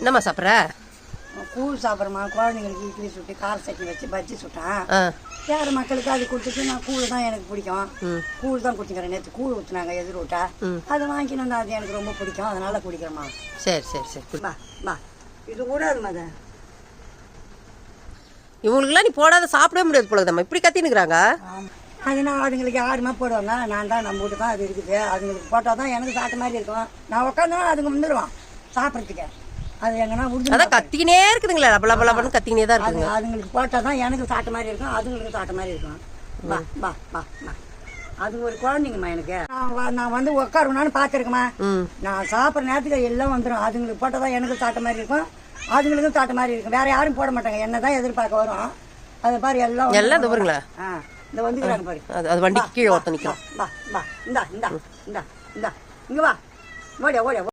என்னம்மா சாப்பிட்ற? கூழ் சாப்பிட்றமா, குழந்தைங்களுக்கு இட்லி சுட்டு கார சட்னி வச்சு பஜ்ஜி சுட்டேன். வேறு மக்களுக்கு அது கொடுத்துட்டு நான் கூழ் தான் எனக்கு பிடிக்கும். கூழ் தான் குடிக்கிறேன். நேற்று கூழ் ஊற்றுனாங்க எதிர் விட்டா, அதை வாங்கிக்கணும் வந்து அது எனக்கு ரொம்ப பிடிக்கும், அதனால குடிக்கிறேம்மா. சரி சரி சரி. பா பா இது கூடாது மத. இவங்களுக்குலாம் நீ போடாத சாப்பிடவே முடியாது போலதம்மா, இப்படி கத்தினுக்குறாங்க. அதனால் அதுங்களுக்கு யாருமே போடுவாங்க, நான் தான் நம்ம வீட்டு தான் அது இருக்குது. அதுங்களுக்கு போட்டால் தான் எனக்கு சாப்பிட்ட மாதிரி இருக்கும். நான் உட்காந்தா அதுங்க வந்துடுவான் சாப்பிட்றதுக்கு. அது எங்கன்னா அதான் கத்திக்கினே இருக்குதுங்களா, லப லப லபன்னு கத்திக்கினே தான் இருக்குது. அதுங்களுக்கு போட்டால் தான் எனக்கு சாப்பிட்ட மாதிரி இருக்கும், அதுங்களுக்கு சாப்பிட்ட மாதிரி இருக்கும். பா பா பா பா அது ஒரு குழந்தைங்கம்மா எனக்கு. நான் வந்து உட்காருனான்னு பார்த்துருக்கேம்மா. நான் சாப்பிட்ற நேரத்துக்கு எல்லாம் வந்துடும். அதுங்களுக்கு போட்டால் தான் எனக்கு சாப்பிட்ட மாதிரி இருக்கும், அதுங்களுக்கும் சாப்பிட்ட மாதிரி இருக்கும். வேற யாரும் போட மாட்டாங்க, என்ன தான் எதிர்பார்க்க வரும். அதை பாரு எல்லாம் எல்லாம் இந்த பாருங்களா, இந்த வந்துக்கிறாங்க பாரு. அது வண்டிக்கு கீழே ஒருத்த நிற்கும். பா பா இந்தா இந்தா இந்தா இந்தா இங்கே வா, ஓடியா ஓடியா.